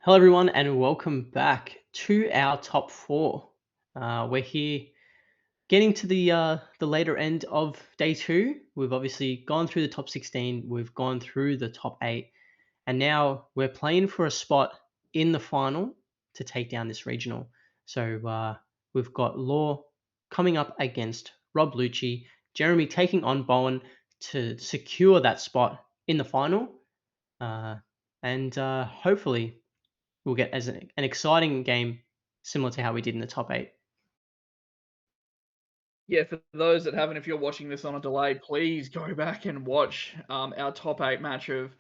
Hello, everyone, and welcome back to our top four. We're here getting to the later end of day two. We've obviously gone through the top 16, we've gone through the top eight, and now we're playing for a spot in the final to take down this regional. So we've got Law coming up against Rob Lucci, Jeremy taking on Bowen to secure that spot in the final, uh, and hopefully we'll get as an exciting game similar to how we did in the top eight. Yeah, for those that haven't, if you're watching this on a delay, please go back and watch our top eight match of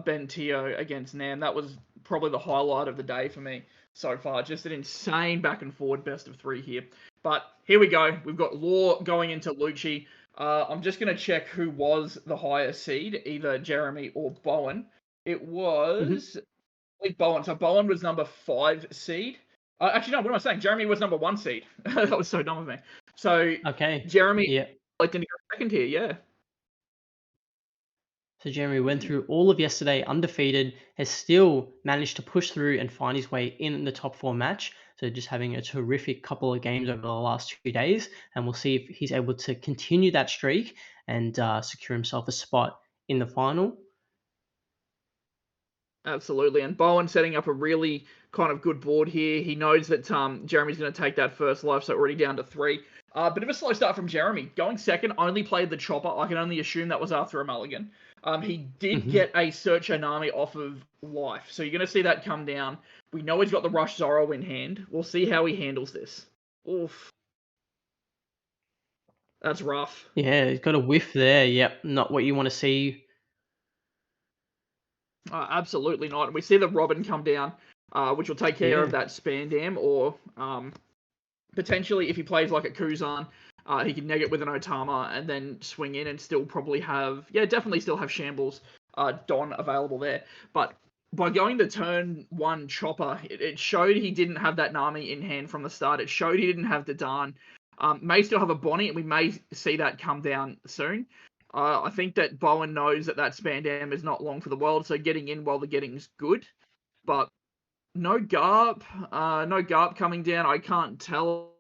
Ben Teo against Nam. That was probably the highlight of the day for me so far. Just an insane back and forward best of three here. But here we go. We've got Law going into Lucci. I'm just going to check who was the higher seed, either Jeremy or Bowen. It Mhm. was Bowen. So Bowen was number 5 seed. Actually, no, what am I saying? Jeremy was number 1 seed. That was so dumb of me. So Okay. Jeremy Yeah. electing to go second here, yeah. So Jeremy went through all of yesterday undefeated, has still managed to push through and find his way in the top four match. So just having a terrific couple of games over the last 2 days, and we'll see if he's able to continue that streak and secure himself a spot in the final. Absolutely. And Bowen setting up a really kind of good board here. He knows that Jeremy's going to take that first life, so already down to 3. Bit of a slow start from Jeremy. Going second, only played the chopper. I can only assume that was after a mulligan. He did Mhm. get a Search Anami off of life, so you're going to see that come down. We know he's got the Rush Zorro in hand. We'll see how he handles this. Oof. That's rough. Yeah, he's got a whiff there. Yep, not what you want to see. Absolutely not. And we see the Robin come down, which will take care of Yeah. that Spandam, or potentially if he plays like a Kuzan, he can neg it with an Otama and then swing in and still probably have, definitely still have Shambles Don available there. But by going the turn 1 chopper, it showed he didn't have that Nami in hand from the start. It showed he didn't have Dadan. May still have a Bonnie, and we may see that come down soon. I think that Bowen knows that Spandam is not long for the world, so getting in while the getting's good. But no Garp coming down. I can't tell.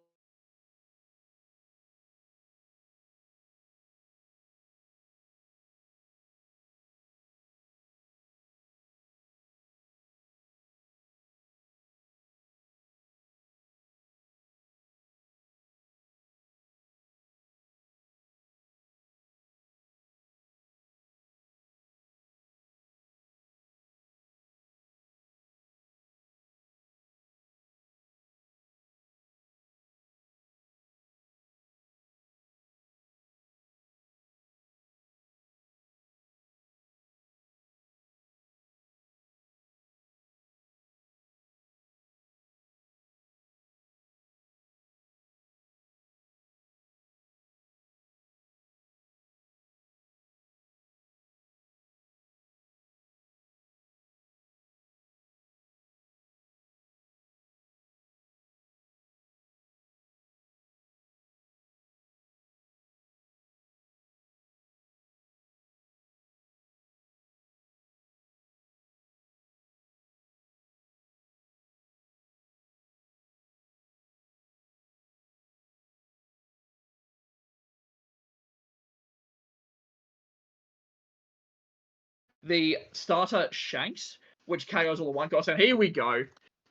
The starter Shanks, which KOs all the one guys. And here we go.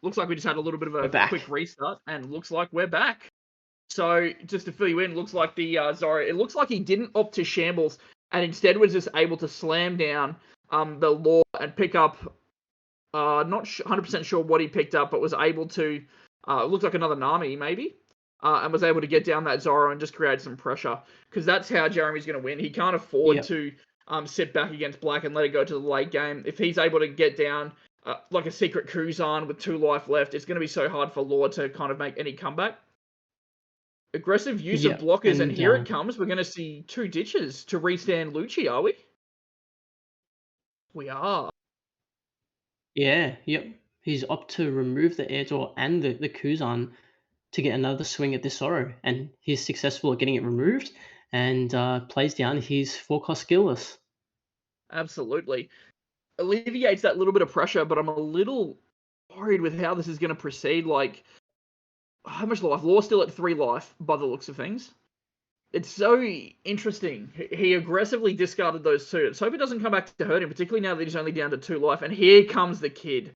Looks like we just had a little bit of We're a quick back. restart, and looks like we're back. So just to fill you in, looks like the Zorro. It looks like he didn't opt to shambles, and instead was just able to slam down the Law and pick up. Not 100% sure what he picked up, but was able to. Looks like another Nami maybe. And was able to get down that Zorro and just create some pressure. Because that's how Jeremy's going to win. He can't afford Yep. to sit back against Black and let it go to the late game. If he's able to get down like a secret Kuzan with 2 life left, it's going to be so hard for Law to kind of make any comeback. Aggressive use of Yep. blockers, and And here it comes. We're going to see 2 ditches to restand Lucci, are we? We are. yeah, yep. He's up to remove the air door and the Kuzan to get another swing at this Sorrow, and he's successful at getting it removed and plays down his 4-cost skillless. Absolutely. Alleviates that little bit of pressure, but I'm a little worried with how this is going to proceed. Like, how much life? Law's still at 3 life by the looks of things. It's so interesting. He aggressively discarded those two. Let's hope it doesn't come back to hurt him, particularly now that he's only down to 2 life. And here comes the kid.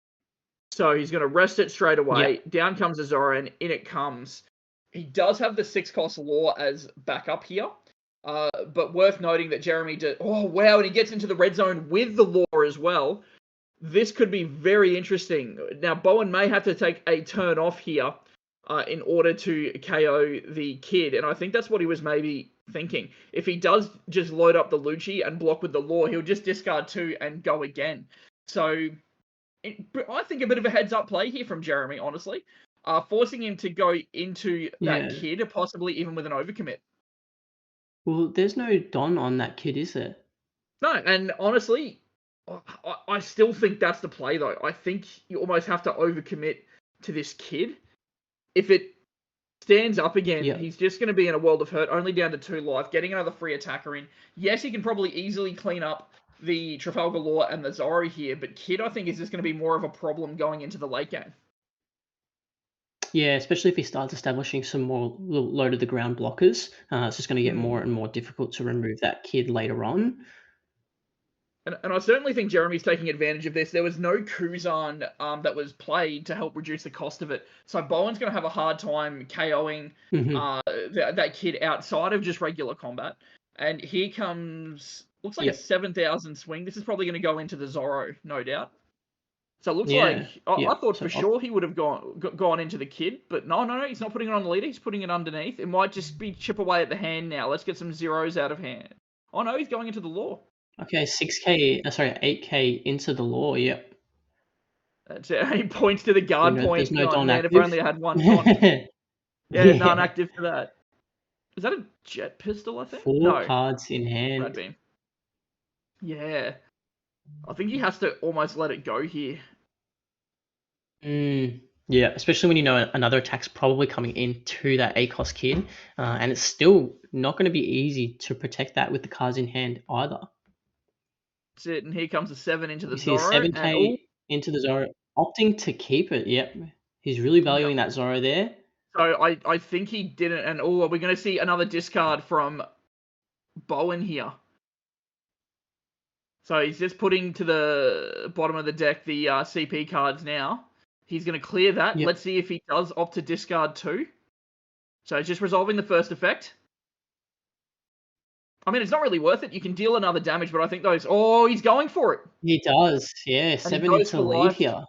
So he's going to rest it straight away. Yep. Down comes a Zoro, and in it comes. He does have the 6-cost Law as backup here. But worth noting that Jeremy did. Oh, wow. And he gets into the red zone with the Law as well. This could be very interesting. Now, Bowen may have to take a turn off here in order to KO the kid. And I think that's what he was maybe thinking. If he does just load up the Lucci and block with the Law, he'll just discard 2 and go again. So I think a bit of a heads-up play here from Jeremy, honestly. Forcing him to go into that kid, possibly even with an overcommit. Well, there's no Don on that kid, is there? No, and honestly, I still think that's the play, though. I think you almost have to overcommit to this kid. If it stands up again, he's just going to be in a world of hurt, only down to 2 life, getting another free attacker in. Yes, he can probably easily clean up the Trafalgar Law and the Zoro here, but Kid, I think, is just going to be more of a problem going into the late game. Yeah, especially if he starts establishing some more low to the ground blockers. It's just going to get more and more difficult to remove that kid later on. And I certainly think Jeremy's taking advantage of this. There was no Kuzan that was played to help reduce the cost of it. So Bowen's going to have a hard time KOing that kid outside of just regular combat. And here comes, looks like a 7,000 swing. This is probably going to go into the Zoro, no doubt. So it looks like, I thought for sure he would have gone into the kid. But no, he's not putting it on the leader. He's putting it underneath. It might just be chip away at the hand now. Let's get some zeros out of hand. Oh no, he's going into the Law. Okay, 8K into the Law, yep. That's it. He points to the guard point. There's no Don man, active. if only I had one Don. Yeah, none active for that. Is that a jet pistol, I think? 4 cards in hand. Red beam. Yeah. I think he has to almost let it go here. Yeah, especially when you know another attack's probably coming into that ACOS kid. And it's still not going to be easy to protect that with the cards in hand either. That's it, and here comes a 7 into the Zoro. 7K into the Zoro, opting to keep it. Yep, he's really valuing that Zoro there. So I think he didn't, and we're going to see another discard from Bowen here. So he's just putting to the bottom of the deck the CP cards now. He's going to clear that. Yep. Let's see if he does opt to discard 2. So he's just resolving the first effect. I mean, it's not really worth it. You can deal another damage, but I think those... Oh, he's going for it. He does, yeah. 7 into the lead here.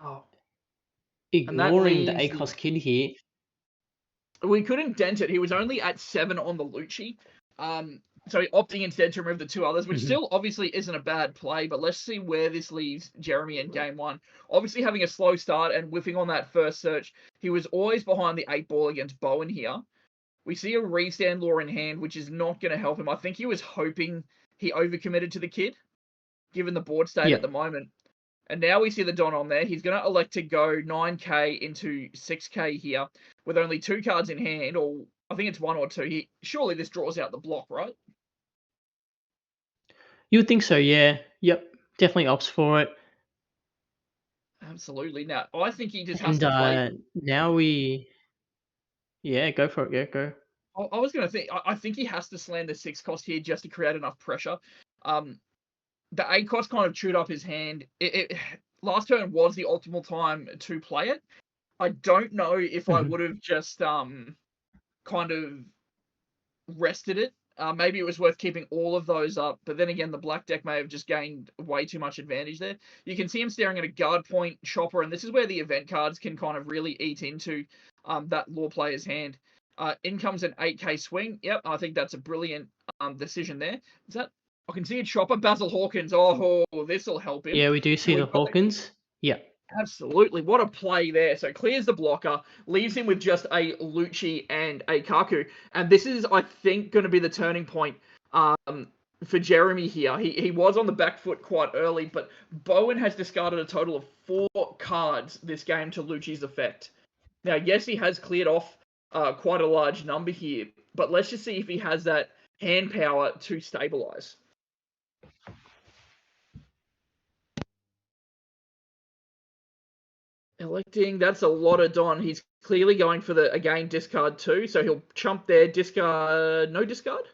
Oh. Ignoring the ACOS kid here. We couldn't dent it. He was only at 7 on the Lucci. So opting instead to remove the 2 others, which still obviously isn't a bad play, but let's see where this leaves Jeremy in game 1. Obviously having a slow start and whiffing on that first search. He was always behind the 8 ball against Bowen here. We see a restand Law in hand, which is not going to help him. I think he was hoping he overcommitted to the kid, given the board state at the moment. And now we see the Don on there. He's going to elect to go 9k into 6k here with only 2 cards in hand, or I think it's 1 or 2. Surely this draws out the block, right? You would think so, yeah. Yep, definitely opts for it. Absolutely. Now, I think he just has to play. Now we... Yeah, go for it. Yeah, go. I was going to think... I think he has to slam the 6 cost here just to create enough pressure. The 8 cost kind of chewed up his hand. Last turn was the optimal time to play it. I don't know if I would have just kind of rested it. Maybe it was worth keeping all of those up, but then again, the black deck may have just gained way too much advantage there. You can see him staring at a guard point chopper, and this is where the event cards can kind of really eat into that Law player's hand. In comes an 8k swing. Yep, I think that's a brilliant decision there. Is that? I can see a chopper. Basil Hawkins. Oh, this will help him. Yeah, we do see the Hawkins. Yeah. Absolutely. What a play there. So clears the blocker, leaves him with just a Lucci and a Kaku. And this is, I think, going to be the turning point for Jeremy here. He was on the back foot quite early, but Bowen has discarded a total of 4 cards this game to Lucci's effect. Now, yes, he has cleared off quite a large number here, but let's just see if he has that hand power to stabilize. Electing, that's a lot of Don. He's clearly going for the, again, discard 2, so he'll chump there, discard, no discard?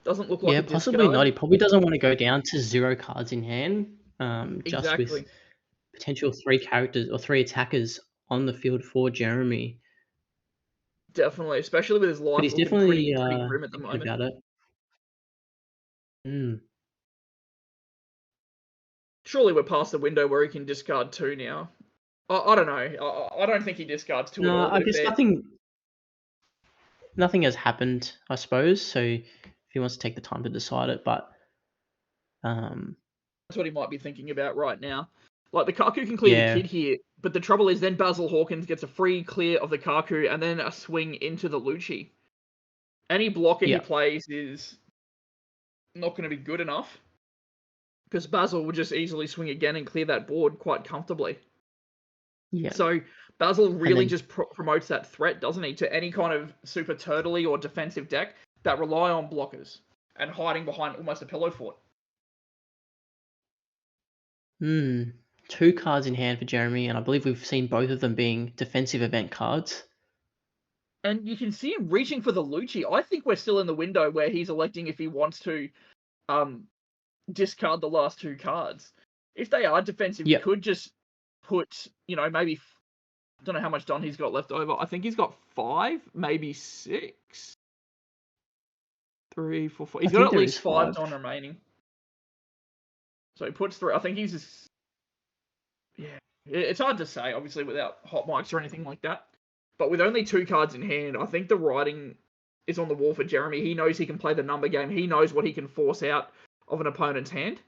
Doesn't look like Yeah, a possibly not. discard. He probably doesn't want to go down to 0 cards in hand, just with Exactly. potential 3 characters or 3 attackers on the field for Jeremy. Definitely, especially with his But life he's looking definitely, pretty grim at the thinking moment. about it. Mm. Surely we're past the window where he can discard 2 now. I don't know. I don't think he discards 2 at No, all, I but if guess they're... nothing has happened, I suppose, so if he wants to take the time to decide it, but, That's what he might be thinking about right now. Like, the Kaku can clear the yeah, kid here, but the trouble is then Basil Hawkins gets a free clear of the Kaku and then a swing into the Lucci. Any blocker he yeah, plays is not going to be good enough, because Basil will just easily swing again and clear that board quite comfortably. yeah, So Basil and really then just promotes that threat, doesn't he, to any kind of super turtley or defensive deck that rely on blockers and hiding behind almost a pillow fort. 2 cards in hand for Jeremy, and I believe we've seen both of them being defensive event cards. And you can see him reaching for the Lucci. I think we're still in the window where he's electing if he wants to discard the last 2 cards. If they are defensive, he Yep. could just put, maybe, I don't know how much Don he's got left over. I think he's got 5, maybe 6. 3, 4, 5. I He's got think at there least is 5 5. Don remaining. So he puts 3. I think he's just, yeah. It's hard to say, obviously, without hot mics or anything like that. But with only 2 cards in hand, I think the writing is on the wall for Jeremy. He knows he can play the number game. He knows what he can force out of an opponent's hand.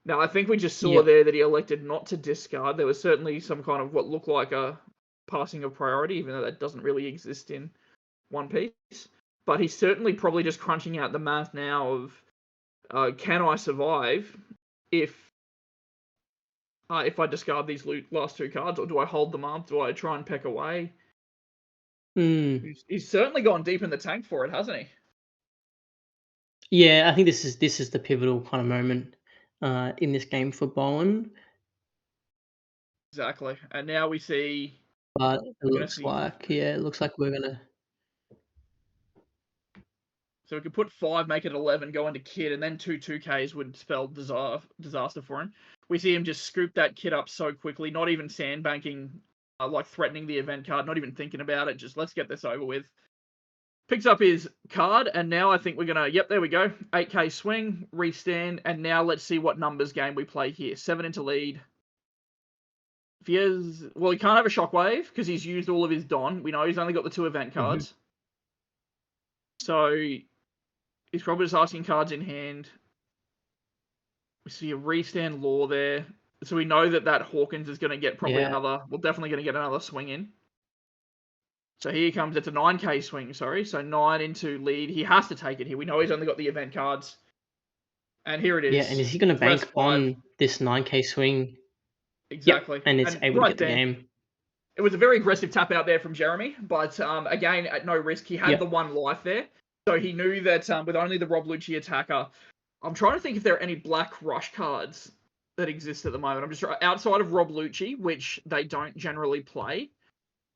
Now, I think we just saw Yep. there that he elected not to discard. There was certainly some kind of what looked like a passing of priority, even though that doesn't really exist in One Piece. But he's certainly probably just crunching out the math now of can I survive if I discard these last 2 cards, or do I hold them up? Do I try and peck away? He's certainly gone deep in the tank for it, hasn't he? Yeah, I think this is the pivotal kind of moment in this game for Bowen. Exactly. And now we see But it we're gonna looks see like it looks like we're gonna. so we could put 5, make it 11, go into Kid, and then 2 2Ks would spell disaster for him. We see him just scoop that Kid up so quickly, not even sandbanking, like threatening the event card, not even thinking about it, just let's get this over with. Picks up his card, and now I think we're gonna, yep, there we go. 8K swing, restand, and now let's see what numbers game we play here. 7 into lead. If he has, well, he can't have a shockwave because he's used all of his Don. We know he's only got the 2 event cards. So he's probably just asking cards in hand. We see a restand Law there. So we know that Hawkins is going to get probably definitely going to get another swing in. So here comes, it's a 9K swing, sorry. So 9 into lead. He has to take it here. We know he's only got the event cards. And here it is. Yeah, and is he going to bank on this 9K swing? Exactly. Yep, and it's able to get the game. It was a very aggressive tap out there from Jeremy, but again, at no risk. He had the 1 life there. So he knew that with only the Rob Lucci attacker, I'm trying to think if there are any black rush cards that exist at the moment. I'm just outside of Rob Lucci, which they don't generally play.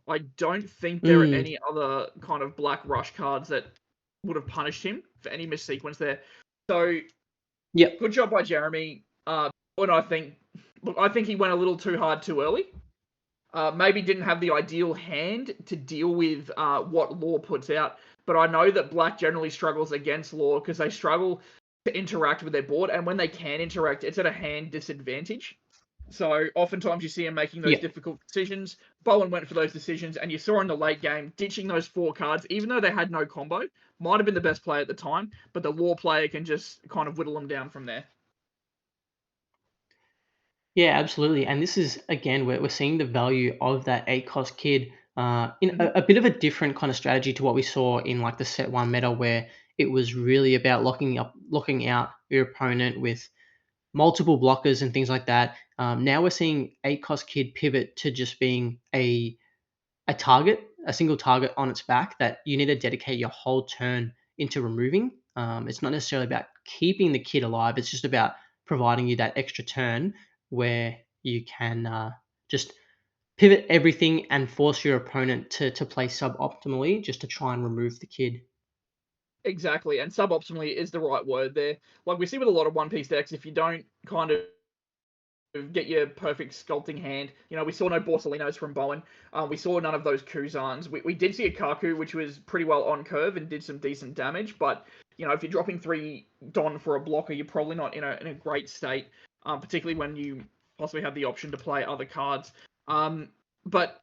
I don't think there are any other kind of black rush cards that would have punished him for any missequence there. So, good job by Jeremy. And I think he went a little too hard too early. Maybe didn't have the ideal hand to deal with what Law puts out. But I know that Black generally struggles against Law because they struggle to interact with their board. And when they can interact, it's at a hand disadvantage. So oftentimes you see him making those difficult decisions. Bowen went for those decisions, and you saw in the late game, ditching those 4 cards, even though they had no combo, might have been the best play at the time, but the Law player can just kind of whittle them down from there. Yeah, absolutely. And this is, again, we're seeing the value of that 8-cost Kid in a bit of a different kind of strategy to what we saw in like the set 1 meta, where it was really about locking out your opponent with multiple blockers and things like that. Now we're seeing 8-cost Kid pivot to just being a target, a single target on its back that you need to dedicate your whole turn into removing. It's not necessarily about keeping the Kid alive. It's just about providing you that extra turn where you can just pivot everything and force your opponent to play suboptimally just to try and remove the kid. Exactly, and suboptimally is the right word there. Like we see with a lot of One Piece decks, if you don't kind of get your perfect sculpting hand. We saw no Borsalinos from Bowen. We saw none of those Kuzans. We did see a Kaku, which was pretty well on curve and did some decent damage. But if you're dropping 3 Don for a blocker, you're probably not in a great state, particularly when you possibly have the option to play other cards. But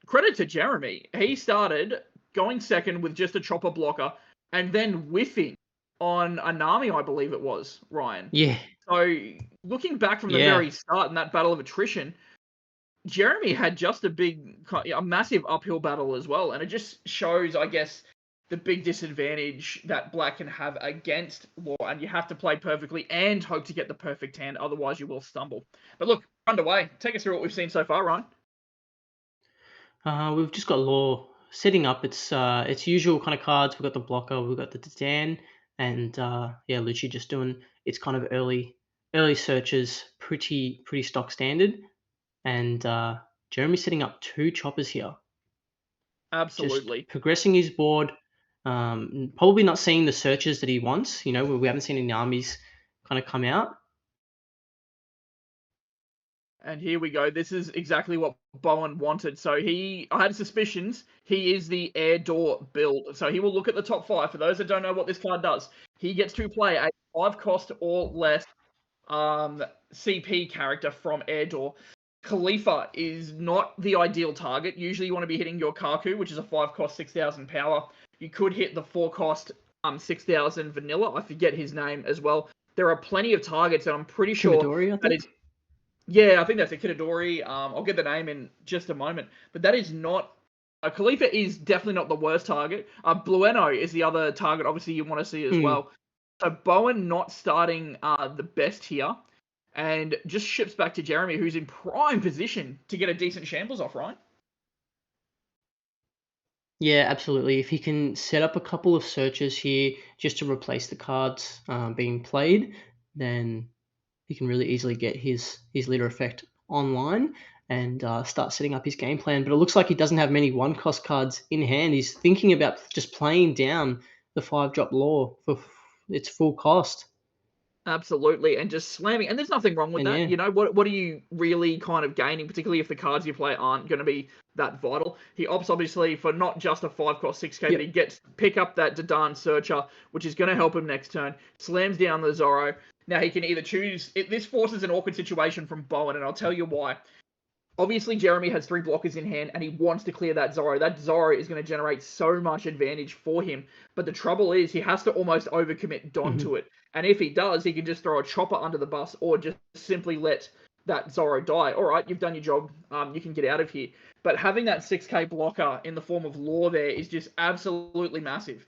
credit to Jeremy, he started going second with just a chopper blocker and then whiffing on a Nami, I believe it was, Ryan. Yeah, So looking back from the yeah. very start in that battle of attrition, Jeremy had just a massive uphill battle as well, and it just shows, I guess, the big disadvantage that Black can have against Law, and you have to play perfectly and hope to get the perfect hand, otherwise you will stumble. But look, underway. Take us through what we've seen so far, Ryan. We've just got Law setting up its usual kind of cards. We've got the blocker, we've got the Dan, and yeah, Lucci just doing its kind of early searches, pretty stock standard. And Jeremy setting up 2 choppers here, just Absolutely. progressing his board. Probably not seeing the searches that he wants. We haven't seen any armies kind of come out. And here we go. This is exactly what Bowen wanted. So I had suspicions. He is the air door build. So he will look at the top 5. For those that don't know what this card does, he gets to play a 5 cost or less CP character from air door. Khalifa is not the ideal target. Usually you want to be hitting your Kaku, which is a 5 cost, 6,000 power. You could hit the 4 cost 6,000 vanilla. I forget his name as well. There are plenty of targets, and I'm pretty sure Kumadori, I that think. is. Yeah, I think that's a Kidadori. I'll get the name in just a moment. But that is not. Khalifa is definitely not the worst target. Blueno is the other target, obviously, you want to see as Mm. well. So Bowen not starting the best here. And just ships back to Jeremy, who's in prime position to get a decent shambles off, right? Yeah, absolutely. If he can set up a couple of searches here just to replace the cards being played, then he can really easily get his leader effect online and start setting up his game plan. But it looks like he doesn't have many 1 cost cards in hand. He's thinking about just playing down the 5-drop law for its full cost. Absolutely, and just slamming. And there's nothing wrong with And that. yeah, What are you really kind of gaining, particularly if the cards you play aren't going to be that vital? He opts obviously for not just a 5 cost 6k, but he yep. gets pick up that Dadan Searcher, which is going to help him next turn. Slams down the Zorro. Now he can either choose. This forces an awkward situation from Bowen, and I'll tell you why. Obviously, Jeremy has 3 blockers in hand and he wants to clear that Zorro. That Zorro is going to generate so much advantage for him. But the trouble is, he has to almost overcommit Don Hmm. to it. And if he does, he can just throw a chopper under the bus or just simply let that Zorro die. All right, you've done your job. You can get out of here. But having that 6k blocker in the form of Law there is just absolutely massive.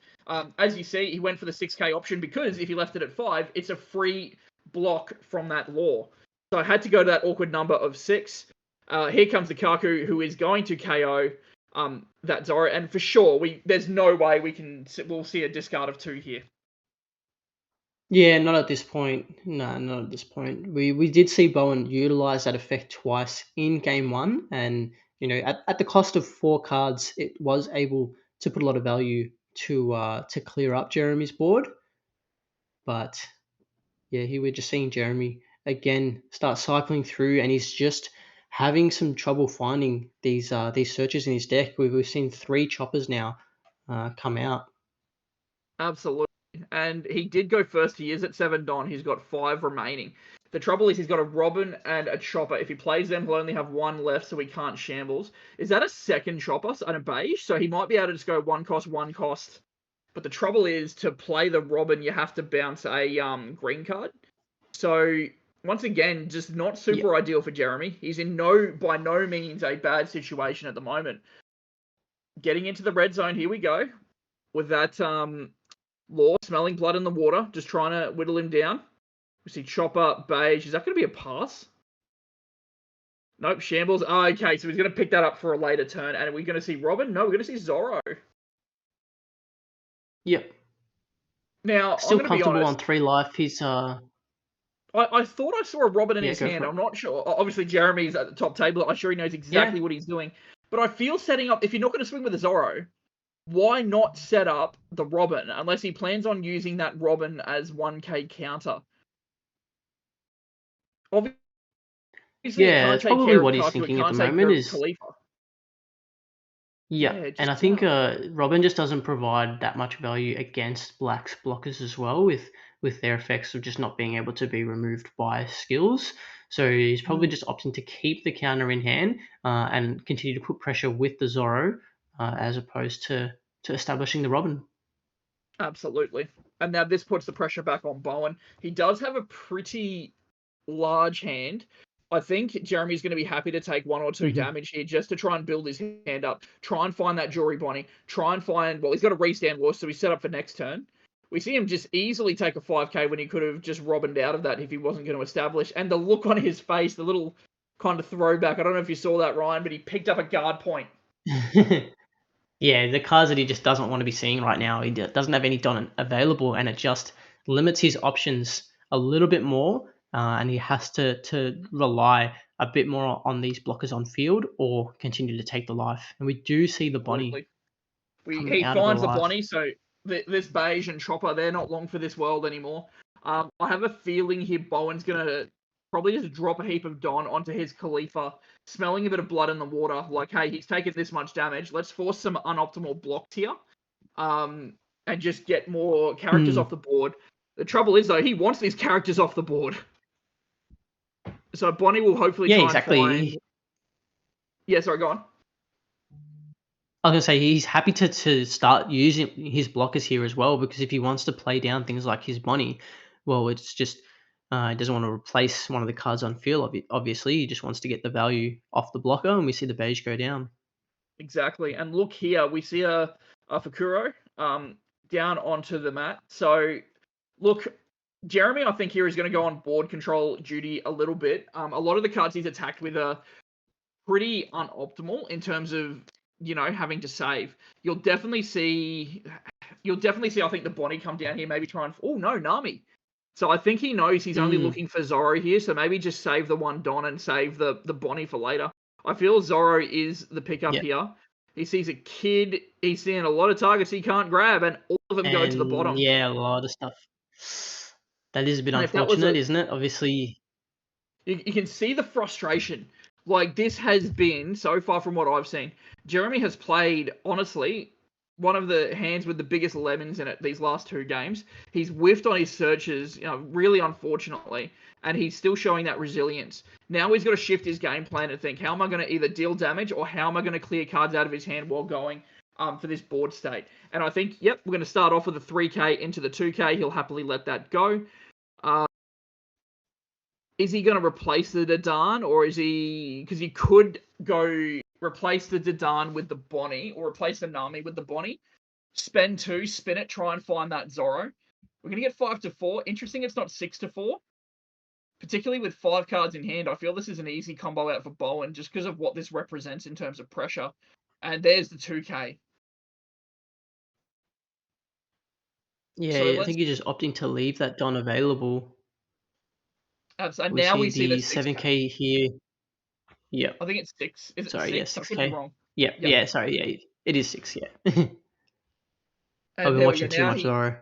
As you see, he went for the 6k option because if he left it at 5, it's a free block from that Law. So I had to go to that awkward number of 6. Here comes the Kaku, who is going to KO that Zorro, and for sure, there's no way we'll see a discard of 2 here. Yeah, not at this point. No, not at this point. We did see Bowen utilize that effect twice in game 1, and at the cost of 4 cards, it was able to put a lot of value to clear up Jeremy's board. But yeah, here we're just seeing Jeremy again start cycling through, and he's just having some trouble finding these searches in his deck. We've seen 3 choppers now come out. Absolutely. And he did go first. He is at 7 Don. He's got 5 remaining. The trouble is he's got a Robin and a Chopper. If he plays them, he'll only have 1 left, so he can't shambles. Is that a second Chopper and a beige? So he might be able to just go 1 cost, 1 cost. But the trouble is, to play the Robin, you have to bounce a green card. So once again, just not Yeah, super ideal for Jeremy. He's by no means a bad situation at the moment. Getting into the red zone, here we go. With that Law smelling blood in the water, just trying to whittle him down. We see Chopper, beige. Is that going to be a pass? Nope, shambles. Oh, okay, so he's going to pick that up for a later turn. And are we going to see Robin? No, we're going to see Zorro. yep. Now, I'm Still going to be comfortable on honest. 3 life. He's I thought I saw a Robin in Yeah, his go hand. for it. I'm not sure. Obviously, Jeremy's at the top table. I'm sure he knows Yeah. exactly what he's doing. But I feel setting up, if you're not going to swing with a Zorro, why not set up the Robin unless he plans on using that Robin as 1k counter? Obviously, it Yeah, can't that's take probably care of what he's Kaku. It thinking at the can't take moment care of is Khalifa. yeah, Yeah, and just I set think up. Robin just doesn't provide that much value against Black's blockers as well, with their effects of just not being able to be removed by skills. So he's probably Mm, just opting to keep the counter in hand and continue to put pressure with the Zorro as opposed to establishing the Robin. absolutely. And now this puts the pressure back on Bowen. He does have a pretty large hand. I think Jeremy's going to be happy to take 1 or 2 Hmm. damage here just to try and build his hand up. Try and find that Jory Bonnie. Try and find, well, he's got a restand loss, so he's set up for next turn. We see him just easily take a 5k when he could have just Robined out of that if he wasn't going to establish. And the look on his face, the little kind of throwback. I don't know if you saw that, Ryan, but he picked up a guard point. Yeah, the cards that he just doesn't want to be seeing right now. He doesn't have any Don available, and it just limits his options a little bit more. And he has to rely a bit more on these blockers on field or continue to take the life. And we do see the Bonnie Absolutely. coming He out of the finds the life. Bonnie, so this Beige and Chopper, they're not long for this world anymore. I have a feeling here Bowen's gonna probably just drop a heap of Don onto his Khalifa, smelling a bit of blood in the water. Like, hey, he's taken this much damage. Let's force some unoptimal blocks here, um, and just get more characters off Mm. the board. The trouble is though, he wants these characters off the board, so Bonnie will hopefully Yeah, try and find. exactly. Yeah, sorry, go on. I was gonna say he's happy to start using his blockers here as well because if he wants to play down things like his Bonnie, well, it's just he doesn't want to replace one of the cards on field. Obviously, he just wants to get the value off the blocker, and we see the beige go down. Exactly. And look here, we see a Fakuro down onto the mat. So look, Jeremy, I think here is going to go on board control duty a little bit. A lot of the cards he's attacked with are pretty unoptimal in terms of having to save. You'll definitely see. I think the Bonnie come down here, maybe try and. Oh no, Nami. So I think he knows he's only Mm, looking for Zoro here, so maybe just save the one Don and save the Bonnie for later. I feel Zoro is the pickup yeah, here. He sees a kid, he's seeing a lot of targets he can't grab, and all of them go to the and bottom. yeah, a lot of stuff. That is a bit And if that was a unfortunate, isn't it? Obviously, you can see the frustration. Like this has been so far from what I've seen. Jeremy has played honestly one of the hands with the biggest lemons in it these last 2 games. He's whiffed on his searches, really unfortunately, and he's still showing that resilience. Now he's got to shift his game plan and think, how am I going to either deal damage or how am I going to clear cards out of his hand while going for this board state? And I think, yep, we're going to start off with a 3k into the 2k. He'll happily let that go. Is he going to replace the Dadan, or is he? Because he could go replace the Dadan with the Bonnie, or replace the Nami with the Bonnie. Spend 2, spin it, try and find that Zoro. We're going to get 5-4. Interesting, it's not 6-4. Particularly with 5 cards in hand, I feel this is an easy combo out for Bowen just because of what this represents in terms of pressure. And there's the 2k. So yeah, I let's. think he's just opting to leave that Don available. So We now see we see the the 6k. 7K here. Yep. I think it's 6. Is it Sorry, yeah, 6? I could be 6K. wrong. Yep, Yep. yeah, sorry, yeah, it is 6, yeah. I've And been there we go. watching too Now much Zorro.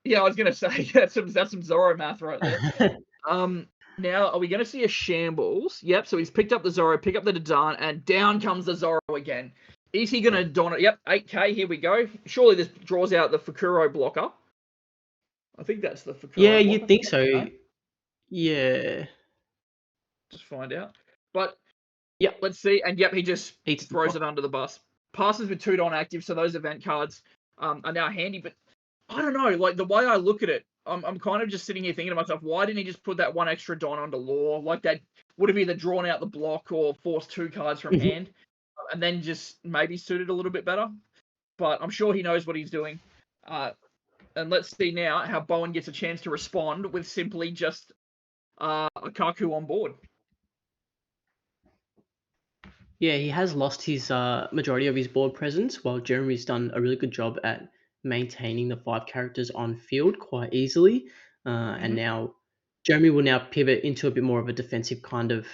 Yeah, I was gonna say that's some Zorro math right there. Um, Now are we gonna see a shambles? Yep. So he's picked up the Zorro, pick up the Dadan, and down comes the Zorro again. Is he gonna don it? Yep, 8k. Here we go. Surely this draws out the Fakuro blocker. I think that's the Yeah, Fakuro you'd blocker. think so. No, Yeah. just find out. But Yep, let's see. And yep, he just eats the throws it block. under the bus. Passes with 2 Don active, so those event cards are now handy. But I don't know. Like the way I look at it, I'm kind of just sitting here thinking to myself, why didn't he just put that 1 extra Don onto Law? Like that would have either drawn out the block or forced 2 cards from Mhm. hand, and then just maybe suited a little bit better. But I'm sure he knows what he's doing. And let's see now how Bowen gets a chance to respond with simply just a Kaku on board. Yeah, he has lost his majority of his board presence, while Jeremy's done a really good job at maintaining the 5 characters on field quite easily. And Mm-hmm. now Jeremy will now pivot into a bit more of a defensive kind of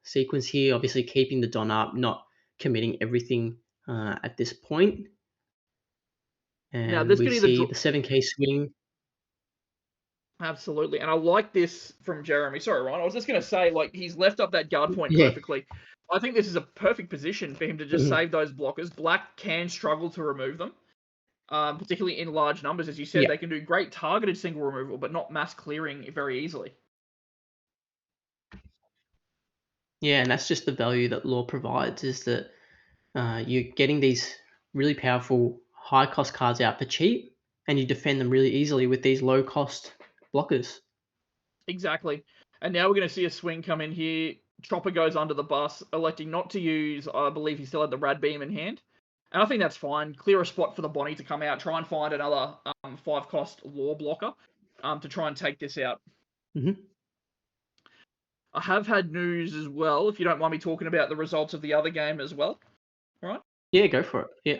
sequence here, obviously keeping the Don up, not committing everything at this point. Now, And this we could either see draw. the 7K swing. Absolutely. And I like this from Jeremy. Sorry, Ryan. I was just going to say, like, he's left up that guard point Yeah. perfectly. I think this is a perfect position for him to just save those blockers. Black can struggle to remove them, particularly in large numbers. As you said, Yeah. they can do great targeted single removal, but not mass clearing very easily. Yeah, and that's just the value that Law provides, is that you're getting these really powerful high-cost cards out for cheap, and you defend them really easily with these low-cost blockers. Exactly. And now we're going to see a swing come in here. Chopper goes under the bus, electing not to use, I believe he still had the Rad Beam in hand. And I think that's fine. Clear a spot for the Bonnie to come out. Try and find another 5-cost Law blocker to try and take this out. Mm-hmm. I have had news as well, if you don't mind me talking about the results of the other game as well. Right? Yeah, go for it. Yeah.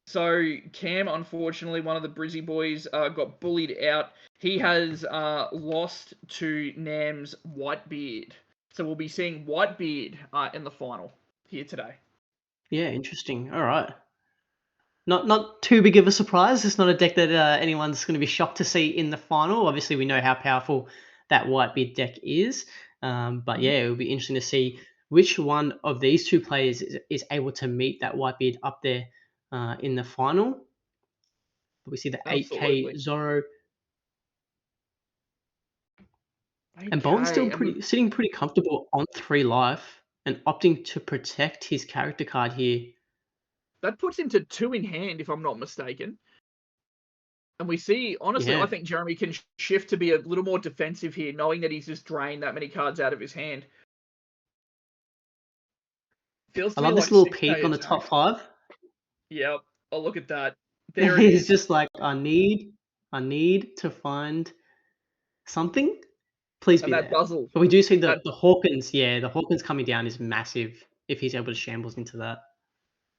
So Cam, unfortunately, one of the Brizzy boys, got bullied out. He has lost to Nam's Whitebeard. So we'll be seeing Whitebeard in the final here today. Yeah, interesting. All right. Not too big of a surprise. It's not a deck that anyone's going to be shocked to see in the final. Obviously, we know how powerful that Whitebeard deck is. But yeah, it will be interesting to see which one of these two players is able to meet that Whitebeard up there in the final. We see the 8K Absolutely. Zorro. And Bowen's still Okay, sitting pretty comfortable on 3 life and opting to protect his character card here. that puts him to 2 in hand, if I'm not mistaken. And we see, honestly, I Yeah. think Jeremy can shift to be a little more defensive here, knowing that he's just drained that many cards out of his hand. Feels I to me love this like little 6K peek on a the top turn. 5. Yep. Oh, look at that. There it He's is. just like, I need to find something. Please And be that there. Buzzle. But we do see That the Hawkins. Yeah, the Hawkins coming down is massive if he's able to shambles into that.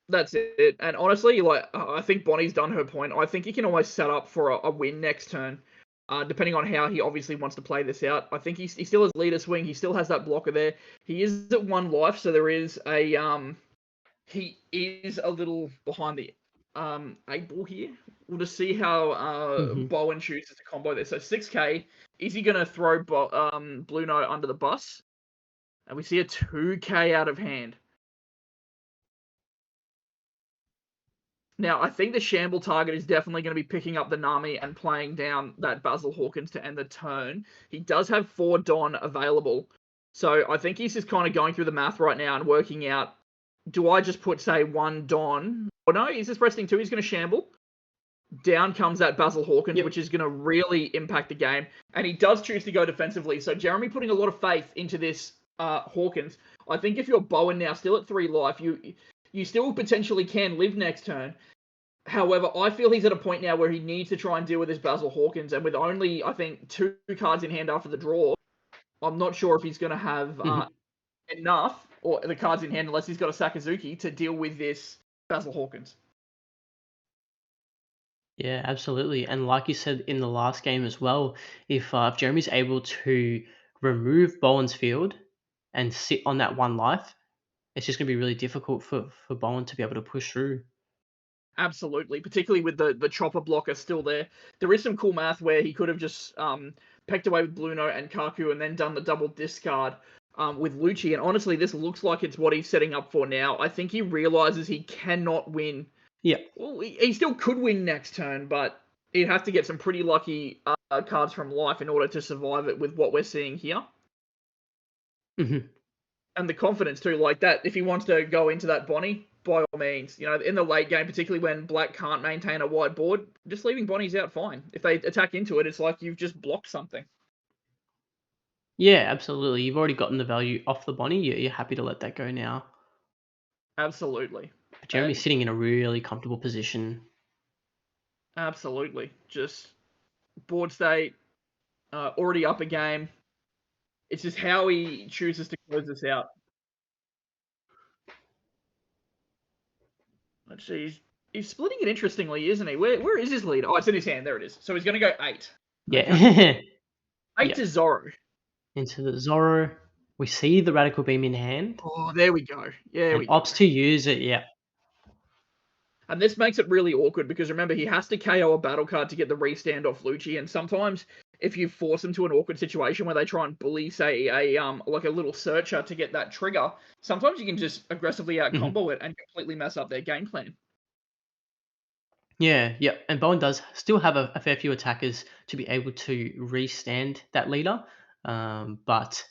That's it. And honestly, like, I think Bonnie's done her point. I think he can always set up for a win next turn, depending on how he obviously wants to play this out. I think he still has leader swing. He still has that blocker there. He is at 1 life, so there is a he is a little behind the 8 ball here. We'll just see how Hmm. Bowen chooses to combo this. So 6K. Is he gonna throw Blue Note under the bus? And we see a 2K out of hand. Now, I think the Shamble target is definitely going to be picking up the Nami and playing down that Basil Hawkins to end the turn. He does have 4 Don available. So I think he's just kind of going through the math right now and working out, do I just put, say, 1 Don? Or no, he's just resting 2. He's going to Shamble. Down comes that Basil Hawkins, Yep. which is going to really impact the game. And he does choose to go defensively. So Jeremy putting a lot of faith into this Hawkins. I think if you're Bowen now, still at 3 life, you still potentially can live next turn. However, I feel he's at a point now where he needs to try and deal with his Basil Hawkins, and with only, I think, 2 cards in hand after the draw, I'm not sure if he's going to have enough, or the cards in hand, unless he's got a Sakazuki, to deal with this Basil Hawkins. Yeah, absolutely. And like you said in the last game as well, if Jeremy's able to remove Bowen's field and sit on that 1 life, it's just going to be really difficult for Bowen to be able to push through. Absolutely, particularly with the chopper blocker still there. There is some cool math where he could have just pecked away with Blue Note and Kaku and then done the double discard with Lucci. And honestly, this looks like it's what he's setting up for now. I think he realizes he cannot win. Yeah. Well, he still could win next turn, but he'd have to get some pretty lucky cards from life in order to survive it with what we're seeing here. Hmm. And the confidence too, like that. If he wants to go into that Bonnie, by all means, in the late game, particularly when Black can't maintain a wide board, just leaving Bonnies out fine. If they attack into it, it's like you've just blocked something. Yeah, absolutely. You've already gotten the value off the Bonnie. You're happy to let that go now. Absolutely. But Jeremy's And sitting in a really comfortable position. absolutely. Just board state, already up a game. It's just how he chooses to close this out. Let's see. He's splitting it interestingly, isn't he? Where is his lead? Oh, it's in his hand. There it is. So he's going to go 8. Okay. Yeah. 8 Yep. to Zorro. Into the Zorro. We see the Radical Beam in hand Oh, there we go. There and we go. opts to use it. Yeah. And this makes it really awkward because remember, he has to KO a battle card to get the restand off Lucci, and sometimes if you force them to an awkward situation where they try and bully, say, like a little searcher to get that trigger, sometimes you can just aggressively out Mhm. combo it and completely mess up their game plan. Yeah, yep, and Bowen does still have a fair few attackers to be able to restand that leader, but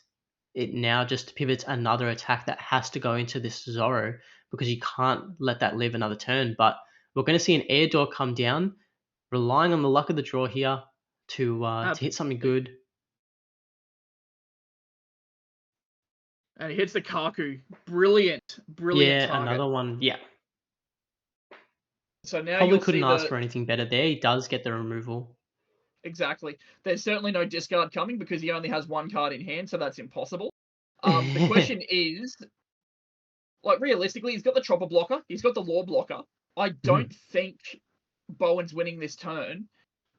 it now just pivots another attack that has to go into this Zorro because you can't let that live another turn. But we're going to see an air door come down, relying on the luck of the draw here to hit something Absolutely. good. And he hits the Kaku. Brilliant, brilliant Yeah, target. another one. Yeah, So now probably you'll see couldn't ask the for anything better there. He does get the removal. exactly. There's certainly no discard coming because he only has one card in hand, so that's impossible. The Yeah. question is, like realistically, he's got the chopper blocker, he's got the law blocker. I don't think Bowen's winning this turn.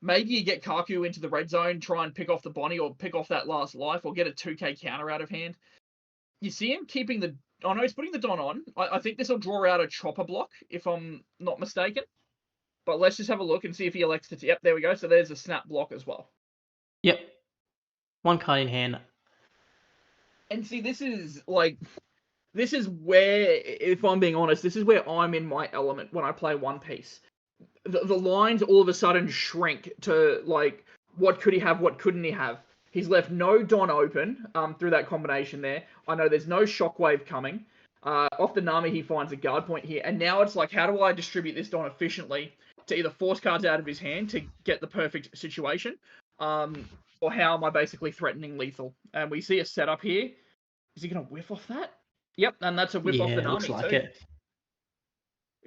Maybe you get Kaku into the red zone, try and pick off the Bonnie or pick off that last life or get a 2k counter out of hand. You see him keeping the. Oh no, he's putting the Don on. I think this will draw out a chopper block, if I'm not mistaken. But let's just have a look and see if he elects to. Yep, there we go. So there's a snap block as well. Yep, one card in hand. And see, this is where, if I'm being honest, this is where I'm in my element when I play One Piece. The lines all of a sudden shrink to like, what could he have, what couldn't he have? He's left no Don open through that combination there. I know there's no Shockwave coming. Off the Nami, he finds a guard point here. And now it's like, how do I distribute this Don efficiently to either force cards out of his hand to get the perfect situation, or how am I basically threatening lethal? And we see a setup here. Is he going to whiff off that? Yep, and that's a whiff off the Yeah, looks Nami like too. it.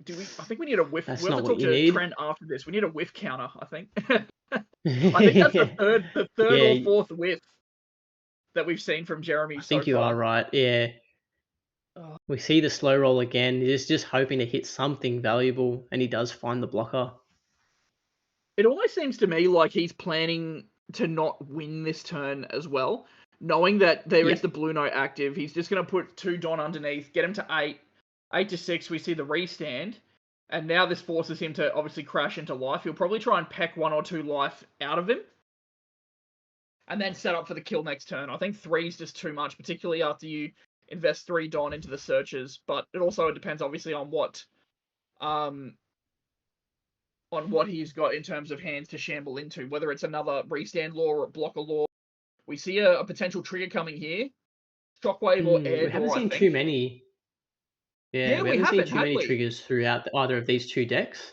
Do we? I think we need a whiff. That's We have to not what talk you to need. Trent after this. We need a whiff counter. I think. I think that's the third or Yeah, fourth whiff that we've seen from Jeremy I so think you are far. right. Yeah. Oh. We see the slow roll again. He's just hoping to hit something valuable, and he does find the blocker. It almost seems to me like he's planning to not win this turn as well, knowing that there is Yep. the blue note active. He's just going to put 2 Don underneath, get him to 8, 8 to 6. We see the restand, and now this forces him to obviously crash into life. He'll probably try and peck 1 or 2 life out of him, and then set up for the kill next turn. I think 3 is just too much, particularly after you invest 3 Don into the searches. But it also depends, obviously, um, on what he's got in terms of hands to shamble into, whether it's another restand law or a blocker law. We see a potential trigger coming here. Shockwave or air We haven't door, I seen too think. many. Yeah, Yeah, we we haven't seen haven't, too had many we? triggers throughout either of these two decks.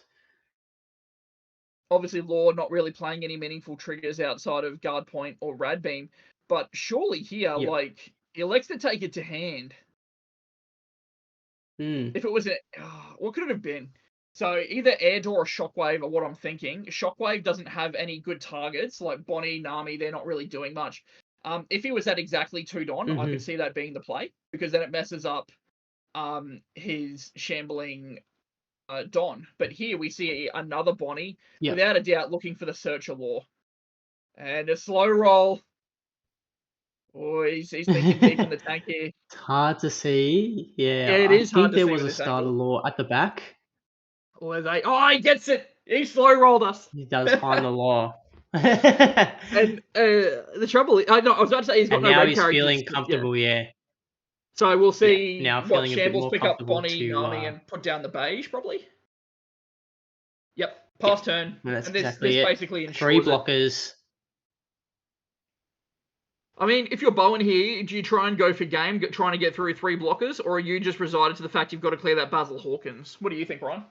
Obviously, Law not really playing any meaningful triggers outside of Guard Point or Rad Beam. But surely here, Yep. like, he elects to take it to hand. Hmm. If it was what could it have been? So either air door or shockwave are what I'm thinking. Shockwave doesn't have any good targets like Bonnie, Nami. They're not really doing much. If he was at exactly 2 Don, I could Mm-hmm. see that being the play because then it messes up his shambling Don. But here we see another Bonnie, Yep. without a doubt, looking for the Searcher Law and a slow roll. Oh, he's thinking deep in the It's tank here. hard to see. Yeah, Yeah, it I is hard think to there see was with a this starter angle. law at the back. Or they, oh, he gets it. He slow rolled us. He does find the law. And the trouble, I know, I was about to say he's got And no now red he's feeling characteristics. Yeah. comfortable, yeah. So we'll Yeah, see now what feeling a bit Shambles more pick up comfortable Bonnie, to Nami, and put down the beige probably. Yep, yep, pass turn, and that's and this exactly it. basically 3 ensures it. blockers. I mean, if you're Bowen here, do you try and go for game, trying to get through 3 blockers, or are you just resided to the fact you've got to clear that Basil Hawkins? What do you think, Ryan?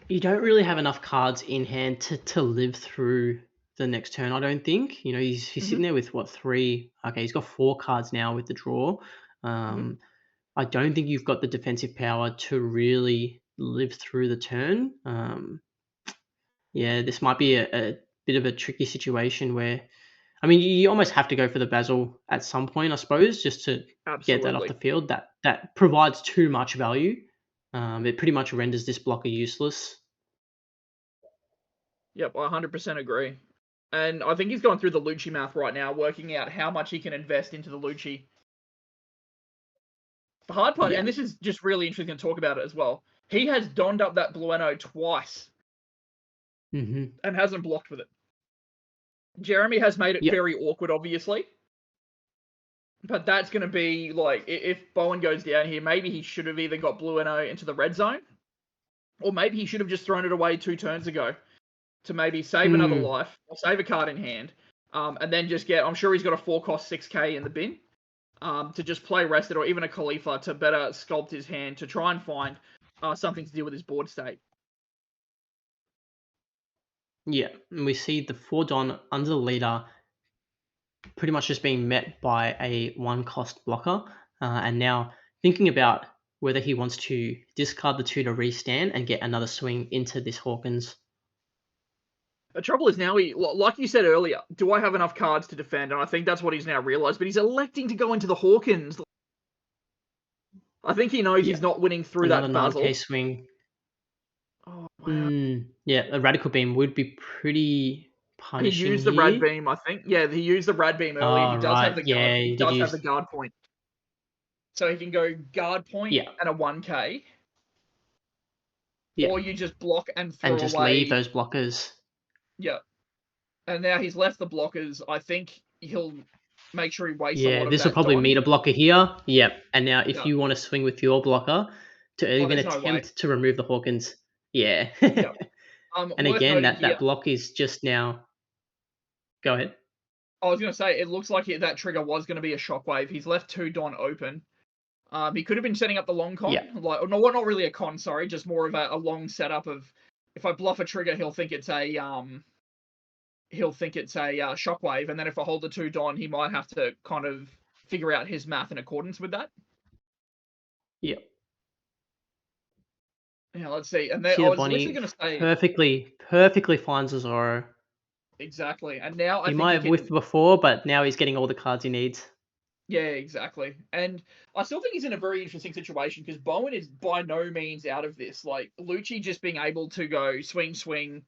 You don't really have enough cards in hand to live through the next turn, I don't think. You know, he's Mm-hmm. sitting there with what, 3? Okay, he's got 4 cards now with the draw. Mm-hmm. I don't think you've got the defensive power to really live through the turn. Yeah, this might be a bit of a tricky situation where, I mean, you almost have to go for the Basil at some point, I suppose, just to get that off the Absolutely. field. That provides too much value. It pretty much renders this blocker useless. Yep, I 100% agree. And I think he's going through the Lucci math right now, working out how much he can invest into the Lucci. The hard part, Yeah. and this is just really interesting to talk about it as well, he has donned up that Blueno twice Mm-hmm. and hasn't blocked with it. Jeremy has made it Yep. very awkward, obviously. But that's going to be like, if Bowen goes down here, maybe he should have either got Blueno into the red zone, or maybe he should have just thrown it away 2 turns ago to maybe save another Mm. life, or save a card in hand, and then just get, I'm sure he's got a 4-cost 6k in the bin, to just play rested, or even a Khalifa to better sculpt his hand to try and find something to deal with his board state. Yeah. And we see the 4 Don under the leader pretty much just being met by a 1-cost blocker. And now thinking about whether he wants to discard the 2 to restand and get another swing into this Hawkins. The trouble is now, like you said earlier, do I have enough cards to defend? And I think that's what he's now realised, but he's electing to go into the Hawkins. I think he knows Yeah. he's not winning through Another that Basil. 9k swing. Oh, wow. Yeah, a Radical Beam would be pretty He punishing used the Rad here. Beam, I think. Yeah, he used the Rad Beam earlier. He Oh, does have right. the guard. Yeah, He he did does have use. the guard point. So he can go guard point Yeah. and a 1k, Yeah. or you just block and throw And just away. leave those blockers. Yeah. And now he's left the blockers. I think he'll make sure he wastes a lot Yeah, of this will that probably Don. meet a blocker here. Yep. And now if Yeah. you want to swing with your blocker to even there's no way. attempt to remove the Hawkins. Yeah. Yeah. And Worth again, noting here, that block is just now. Go ahead. I was going to say, it looks like that trigger was going to be a shockwave. He's left 2 Don open. He could have been setting up the long con. Yeah. Like, no, not really a con, sorry, just more of a long setup of, if I bluff a trigger, he'll think it's a shockwave, and then if I hold the 2 Don, he might have to kind of figure out his math in accordance with that. Yeah. Yeah, let's see. And then I was literally going to say perfectly finds a Zoro. Exactly. And now I He think might have whiffed before, but now he's getting all the cards he needs. Yeah, exactly. And I still think he's in a very interesting situation because Bowen is by no means out of this. Like, Lucci just being able to go swing,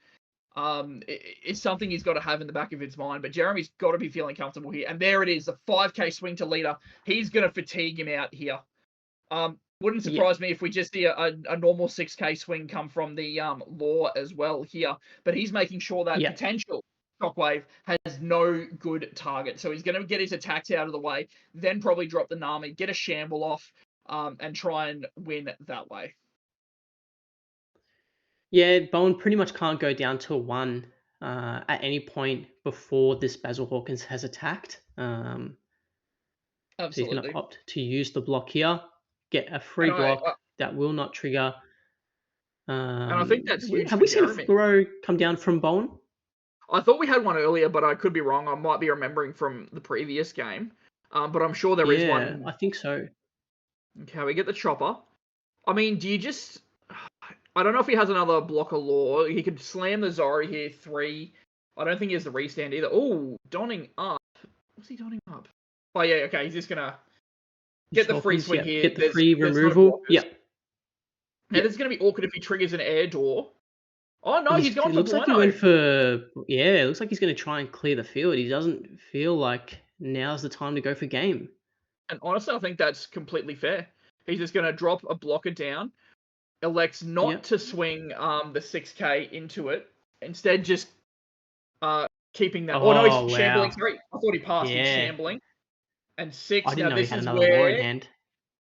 is something he's got to have in the back of his mind. But Jeremy's got to be feeling comfortable here. And there it is, the 5k swing to leader. He's going to fatigue him out here. Wouldn't surprise me if we just see a normal 6k swing come from the law as well here. But he's making sure that potential Shockwave has no good target. So he's going to get his attacks out of the way, then probably drop the Nami, get a Shamble off, and try and win that way. Yeah, Bowen pretty much can't go down to a 1 at any point before this Basil Hawkins has attacked. Absolutely. So he's going to opt to use the block here, get a free block that will not trigger. And I think that's huge. Have we seen a throw come down from Bowen? I thought we had one earlier, but I could be wrong. I might be remembering from the previous game. But I'm sure there is one. I think so. Okay, we get the chopper. I mean, do you just... I don't know if he has another blocker law. He could slam the Zoro here, 3. I don't think he has the restand either. Oh, donning up. What's he donning up? Oh, yeah, okay. He's just going to get the free swing here. Get the free removal. Yeah. Now, this is going to be awkward if he triggers an air door. Oh, no, he's going for looks like he went for... Yeah, it looks like he's going to try and clear the field. He doesn't feel like now's the time to go for game. And honestly, I think that's completely fair. He's just going to drop a blocker down, elects not to swing the 6k into it, instead just keeping that... Oh, no, he's shambling 3. I thought he passed. He's shambling. And 6. I didn't know this he had is another where... war in hand.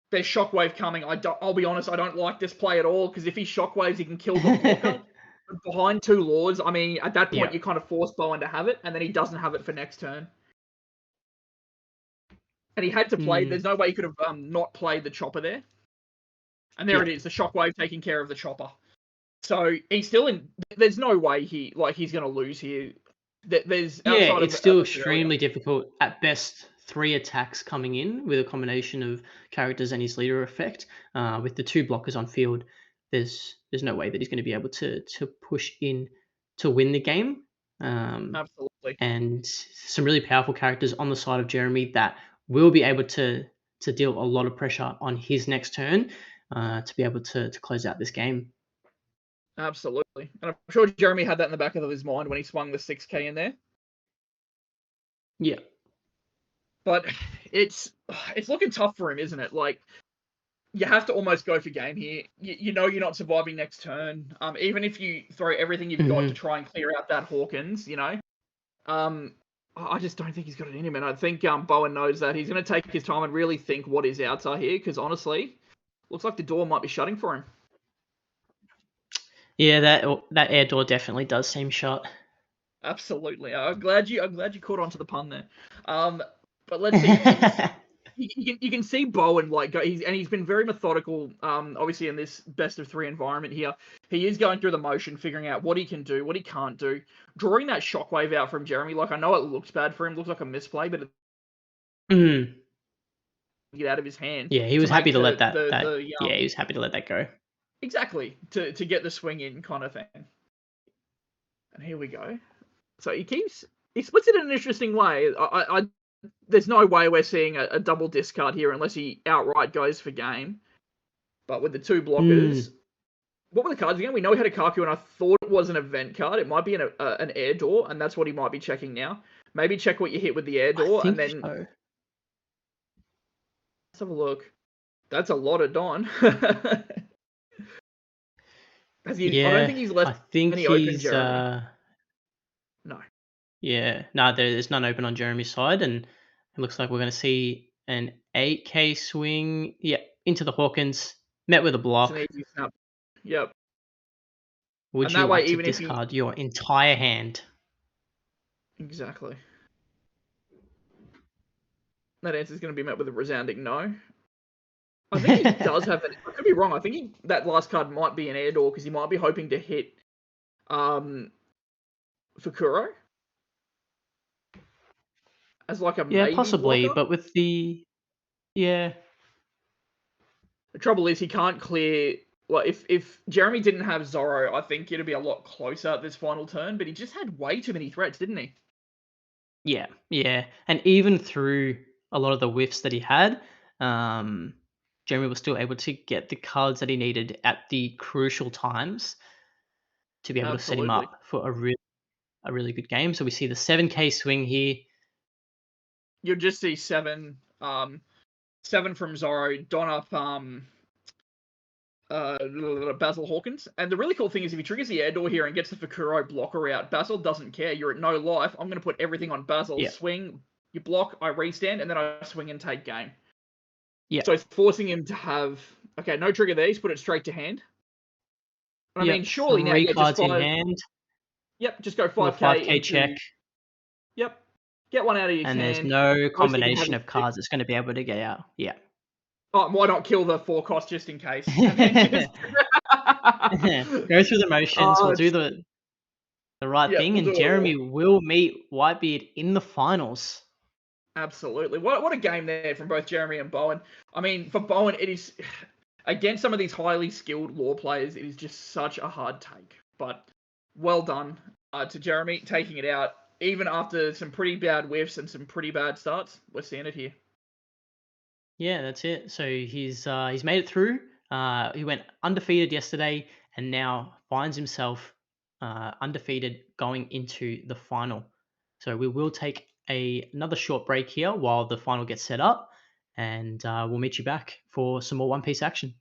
There's Shockwave coming. I'll be honest, I don't like this play at all, because if he Shockwaves, he can kill the blocker. Behind 2 Lords, I mean, at that point, you kind of force Bowen to have it, and then he doesn't have it for next turn. And he had to play. There's no way he could have not played the chopper there. And there it is, the Shockwave taking care of the chopper. So he's still in... There's no way he's going to lose here. There's it's still extremely difficult. At best, 3 attacks coming in with a combination of characters and his leader effect. With the 2 blockers on field, there's no way that he's going to be able to push in to win the game. Absolutely. And some really powerful characters on the side of Jeremy that will be able to deal a lot of pressure on his next turn to be able to close out this game. Absolutely. And I'm sure Jeremy had that in the back of his mind when he swung the 6k in there. Yeah. But it's looking tough for him, isn't it? Like you have to almost go for game here. You know you're not surviving next turn. Even if you throw everything you've got to Hmm. try and clear out that Hawkins, you know. Um, I just don't think he's got it in him, and I think Bowen knows that. He's going to take his time and really think what his outs are here, because honestly, looks like the door might be shutting for him. Yeah, that air door definitely does seem shut. Absolutely. I'm glad you caught on to the pun there. But let's see. You can see Bowen like go, he's been very methodical. Obviously in this best of three environment here, he is going through the motion, figuring out what he can do, what he can't do, drawing that shockwave out from Jeremy. Like I know it looks bad for him, looks like a misplay, but it Mm. get out of his hand Yeah, he to was happy make to let the yeah, he was happy to let that go. exactly to get the swing in kind of thing. And here we go. So he splits it in an interesting way. There's no way we're seeing a double discard here unless he outright goes for game. But with the two blockers, Mm. what were the cards again? We know he had a Kaku, and I thought it was an event card. It might be an air door, and that's what he might be checking now. Maybe check what you hit with the air I door, and think then so. let's have a look. That's a lot of Don. I don't Yeah, think he's I left think any open, he's Jeremy. No. yeah. No, there's none open on Jeremy's side, and it looks like we're going to see an 8K swing. Yeah, into the Hawkins, met with a It's an block. easy snap. Yep. Would And you that way, like to even if he discard your entire hand? exactly that answer is going to be met with a resounding no. I think he does have an. I could be wrong. I think that last card might be an air door because he might be hoping to hit um Fukuro as like a Yeah, maybe possibly, blocker. but with the yeah, The trouble is he can't clear. Well, if Jeremy didn't have Zorro, I think it'd be a lot closer at this final turn. But he just had way too many threats, didn't he? yeah, yeah, and even through a lot of the whiffs that he had, um, Jeremy was still able to get the cards that he needed at the crucial times to be able to set him Absolutely. up for a really good game. So we see the 7K swing here. You'll just see seven from Zorro, Don up Basil Hawkins. And the really cool thing is if he triggers the air door here and gets the Fakuro blocker out, Basil doesn't care. You're at no life. I'm going to put everything on Basil. Yeah, Swing, you block, I restand, and then I swing and take game. yeah, So it's forcing him to have, okay, no trigger there. He's put it straight to hand. And I mean, yep. surely now, 3 yeah, just cards in five. hand Yep, just go with a 5k 5K check, into, yep, get one out of your and there's hand. no Most he can have combination is of six. cards that's going to be able to get out. Yeah. Oh, why not kill the 4 cost just in case? And then just. Go through the motions. We'll do It's, the right yeah, thing, we'll do and it all. Jeremy will meet Whitebeard in the finals. Absolutely. What a game there from both Jeremy and Bowen. I mean, for Bowen, it is against some of these highly skilled law players, it is just such a hard take. But well done to Jeremy taking it out, even after some pretty bad whiffs and some pretty bad starts. We're seeing it here. Yeah, that's it. So he's made it through. He went undefeated yesterday, and now finds himself undefeated going into the final. So we will take another short break here while the final gets set up, and we'll meet you back for some more One Piece action.